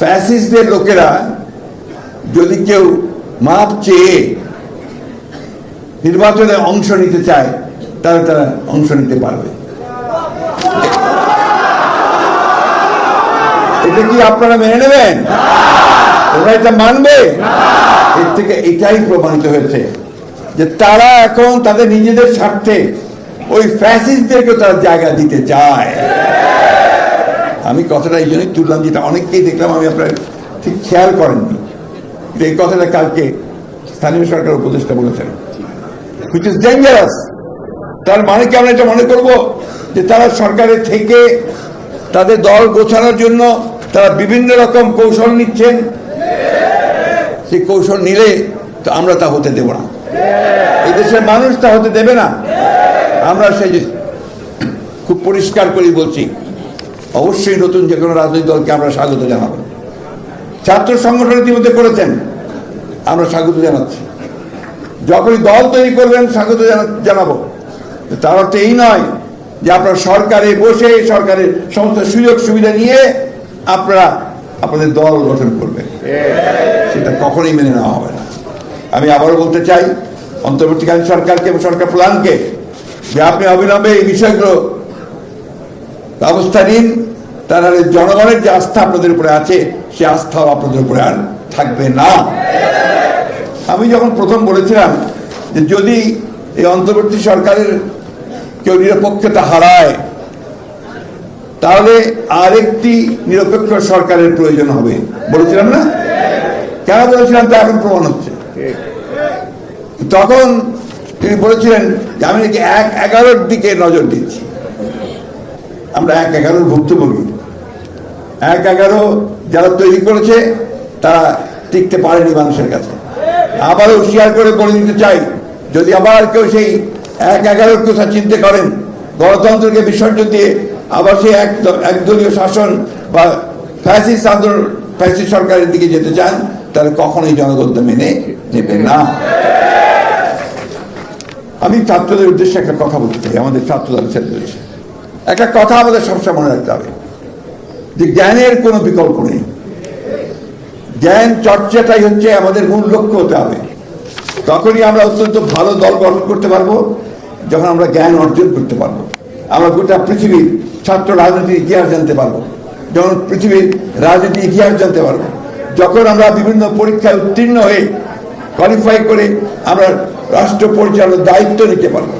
ফ্যাসিস্টদের লোকেরা যদি কেউ মাপ চেয়ে নির্বাচনে অংশ নিতে চায় তাহলে তারা অংশ নিতে পারবে। এটা কি আপনারা মেনে নেবেন? ওরা এটা মানবে? এর থেকে এটাই প্রমাণিত হয়েছে যে তারা এখন তাদের নিজেদের স্বার্থে ওই ফ্যাসিস্টদেরকে তারা জায়গা দিতে চায়। আমি কথাটা এই জন্যই তুললাম, যেটা অনেককেই দেখলাম, আমি আপনার ঠিক খেয়াল করেননি, এই কথাটা কালকে স্থানীয় সরকার উপদেষ্টা বলেছেন, which is dangerous। তার মানে কি আমরা এটা মনে করব যে তারা সরকারের থেকে তাদের দল গোছানোর জন্য তারা বিভিন্ন রকম কৌশল নিচ্ছেন? সেই কৌশল নিলে তো আমরা তা হতে দেব না, এই দেশের মানুষ তা হতে দেবে না। আমরা সেই খুব পরিষ্কার করে বলছি, অবশ্যই নতুন যে কোনো রাজনৈতিক দলকে আমরা স্বাগত জানাবো। ছাত্র সংগঠন ইতিমধ্যে করেছেন, আমরা স্বাগত জানাচ্ছি। যখনই দল তৈরি করবেন স্বাগত জানাবো। তার অর্থ এই নয় যে আপনারা সরকারে বসে সরকারের সমস্ত সুযোগ সুবিধা নিয়ে আপনারা আপনাদের দল গঠন করবেন, সেটা কখনোই মেনে নেওয়া হবে না। আমি আবারও বলতে চাই অন্তর্বর্তীকালীন সরকারকে এবং সরকার প্রধানকে যে আপনি অবিলম্বে এই বিষয়গুলো ব্যবস্থা নিন, তাহলে জনগণের যে আস্থা আপনাদের উপরে আছে সে আস্থাও আপনাদের উপরে আর থাকবে না। আমি যখন প্রথম বলেছিলাম যে যদি এই অন্তর্বর্তী সরকারের কেউ নিরপেক্ষতা হারায় তাহলে আরেকটি নিরপেক্ষ সরকারের প্রয়োজন হবে, বলেছিলাম না? কেন বলেছিলাম তা এখন প্রমাণ হচ্ছে। তখন তিনি বলেছিলেন যে আমি নাকি 1-11 দিকে নজর দিচ্ছি। আমরা 1-11 ভুক্তভোগী। 1-11 যারা তৈরি করেছে তারা টিকতে পারেনি মানুষের কাছে। আবারও শেয়ার করে বলে দিতে চাই, যদি আবার কেউ সেই 1-11 কথা চিন্তা করেন, গণতন্ত্রকে বিসর্জন দিয়ে আবার সেই একদলীয় শাসন বা ফ্যাসিস্ট আন্দোলন, ফ্যাসিস্ট সরকারের দিকে যেতে চান, তাহলে কখনোই জনগণ মেনে নেবে না। আমি ছাত্রদের উদ্দেশ্যে একটা কথা বলতে চাই, আমাদের ছাত্রদল ছেলেদের একটা কথা আমাদের সবসময় মনে রাখতে হবে যে জ্ঞানের কোনো বিকল্প নেই। জ্ঞান চর্চাটাই হচ্ছে আমাদের মূল লক্ষ্য হতে হবে। তখনই আমরা অত্যন্ত ভালো দল গঠন করতে পারবো যখন আমরা জ্ঞান অর্জন করতে পারবো। আমরা গোটা পৃথিবীর ছাত্র রাজনীতির ইতিহাস জানতে পারবো, যখন পৃথিবীর রাজনীতির ইতিহাস জানতে পারবো, যখন আমরা বিভিন্ন পরীক্ষায় উত্তীর্ণ হয়ে কোয়ালিফাই করে আমরা রাষ্ট্র পরিচালনার দায়িত্ব নিতে পারবো।